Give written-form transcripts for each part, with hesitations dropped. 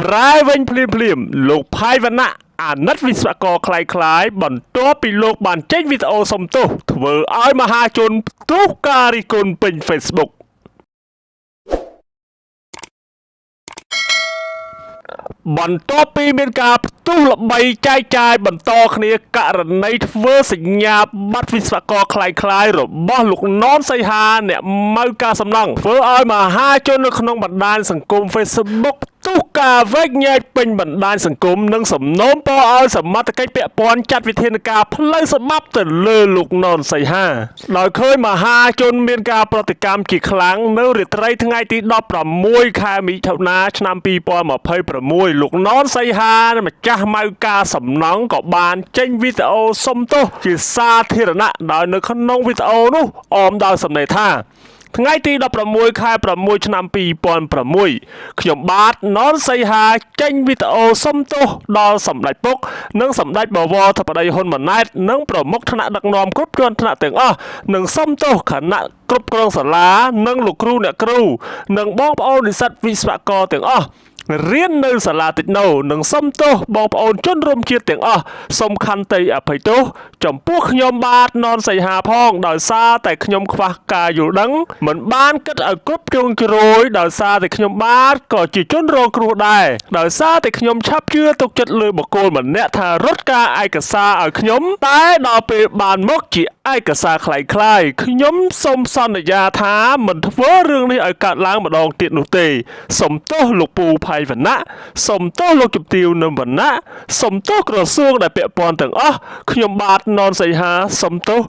ប្រែវិញភ្លាមលោកផាយវណ្ណៈអាណិតវិស្វករคล้ายៗបន្ទាប់ពីលោកបានចេញវីដេអូសុំទោសធ្វើឲ្យមហាជនទោសការរិះគន់ពេញ Facebook បន្ទាប់ពីមានការផ្ទុះល្បីចែកចាយបន្តគ្នាករណីធ្វើសញ្ញាបត្រវិស្វករคล้ายៗរបស់លោកណនសីហាអ្នកម៉ៅការសំណង់ធ្វើឲ្យមហាជននៅក្នុងបណ្ដាញសង្គម Facebook ទុះការវែកញែកពេញបណ្ដាញសង្គមនិងសំណូមពរឲ្យសមត្ថកិច្ចពាក់ព័ន្ធចាត់វិធានការផ្លូវច្បាប់ទៅលើលោកណនសីហាដោយឃើញមហាជនមានការប្រតិកម្មជាខ្លាំងនៅរាត្រីថ្ងៃទី16ខែមិថុនាឆ្នាំ2026លោកណនសីហាម្ចាស់ម៉ៅការសំណង់ក៏បានចេញវីដេអូសុំទោសជាសាធារណៈដោយនៅក្នុងវីដេអូនោះអមដោយសំណេរថាថ្ងៃទី16ខែ6ឆ្នាំ2006ខ្ញុំបាទណនសីហាចេញវីដេអូសុំទោសដល់សម្ដេចពុកនិងសម្ដេចបវរធិបតីហ៊ុនម៉ាណែតនិងប្រមុខថ្នាក់ដឹកនាំគ្រប់ជាន់ថ្នាក់ទាំងអស់និងសុំទោសគណៈគ្រប់គ្រងសាលានិងលោកគ្រូអ្នកគ្រូនិងបងប្អូននិស្សិតវិស្វករទាំងអស់រៀននៅសាលាតិចណូនិងសុំទោសបងប្អូនជនរួមជាតិទាំងអស់សូមខន្តីអភ័យទោសចំពោះខ្ញុំបាទណនសីហាផងដោយសារតែខ្ញុំខ្វះការយល់ដឹងមិនបានគិតឲ្យគ្រប់ជ្រុងជ្រោយដោយសារតែខ្ញុំបាទក៏ជាជនរងគ្រោះដែរដោយសារតែខ្ញុំឆាប់ជឿទុកចិត្តលើបុគ្គលម្នាក់ថារត់ការឯកសារឲ្យខ្ញុំតែដល់ពេលបានមកជាឯកសារคล้ายៗខ្ញុំសូមសន្យាថាមិនធ្វើរឿងនេះឲ្យកើតឡើងម្ដងទៀតនោះទេសូមទោសលោកពូផៃវណ្ណៈសូមទោសលោកជំទាវនឹមវណ្ណៈសូមទោសក្រសួងដែលពាក់ព័ន្ធទាំងអស់ខ្ញុំបាទណនសីហាសូមទោស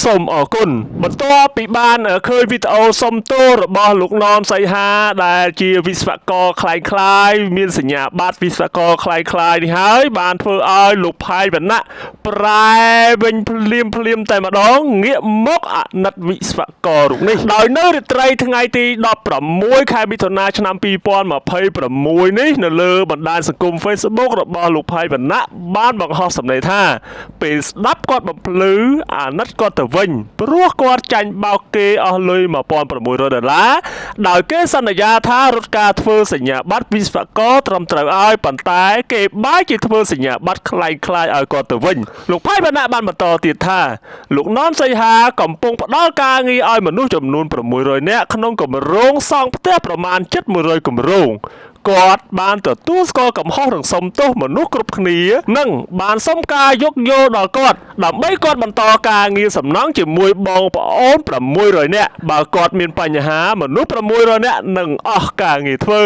សូមអរគុណបន្ទាប់ពីបានឃើញវីដេអូសុំទោសរបស់លោកណនសីហាដែលជាវិស្វករคล้ายៗមានសញ្ញាបត្រវិស្វករคล้ายៗនេះហើយបានធ្វើឲ្យលោកផៃវណ្ណៈប្រែវិញភ្លាមតែម្ដងងាកមកអាណិតវិស្វកររូបនេះដោយនៅរាត្រីថ្ងៃទី16ខែមិថុនាឆ្នាំ2026នេះនៅលើបណ្ដាញសង្គម Facebook របស់លោកផៃវណ្ណៈបានបង្ហោះសម្ដីថាពេលស្ដាប់គាត់បំភ្លឺអាណិតគាត់ទៅវិញព្រោះគាត់ចាញ់បោកគេអស់លុយ$1,600ដោយគេសន្យាថារត់ការធ្វើសញ្ញាបត្រវិស្វករត្រឹមត្រូវឲ្យប៉ុន្តែគេបែរជាធ្វើសញ្ញាបត្រคล้ายៗឲ្យគាត់ទៅវិញលោកផៃវណ្ណៈបានបន្តទៀតថាលោកណនសីហាកំពុងផ្ដល់ការងារឲ្យមនុស្សចំនួន600នាក់ក្នុងគម្រោងសង់ផ្ទះប្រមាណជិត100គម្រោងគាត់បានទទួលស្គាល់កំហុសនិងសុំទោសមនុស្សគ្រប់គ្នានិងបានសុំការយោគយល់ដល់គាត់ដើម្បីគាត់បន្តការងារសំណង់ជាមួយបងប្អូន600នាក់បើគាត់មានបញ្ហាមនុស្ស600នាក់នឹងអស់ការងារធ្វើ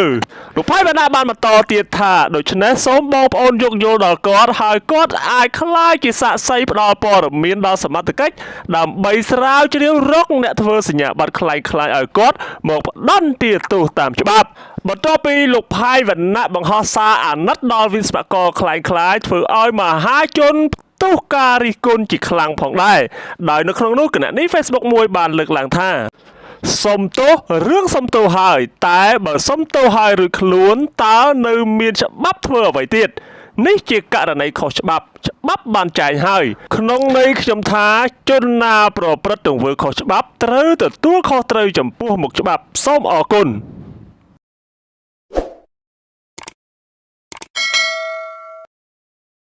លោកផៃវណ្ណៈបានបន្តទៀតថាដូច្នេះសូមបងប្អូនយោគយល់ដល់គាត់ហើយគាត់អាចក្លាយជាសាក្សីផ្ដល់ព័ត៌មានដល់សមត្ថកិច្ចដើម្បីស្រាវជ្រាវរកអ្នកធ្វើសញ្ញាបត្រคล้ายៗឲ្យគាត់មកផ្ដន្ទាទោសតាមច្បាប់បន្ទាប់ពីលោកផាយវណ្ណៈបង្ហោះសារអាណិតដល់វិស្វករคล้ายៗធ្វើឲ្យមហាជនទោសការរិះគន់ជាខ្លាំងផងដែរដោយនៅក្នុងនោះគណនី Facebook មួយបានលើកឡើងថាសុំទោសរឿងសុំទោសហើយតែបើសុំទោសហើយរួចខ្លួនតើនៅមានច្បាប់ធ្វើអ្វីទៀតនេះជាករណីខុសច្បាប់បានចែងហើយក្នុងន័យខ្ញុំថាជនណាប្រព្រឹត្តទង្វើខុសច្បាប់ត្រូវទទួលខុសត្រូវចំពោះមុខច្បាប់សូមអរគុណ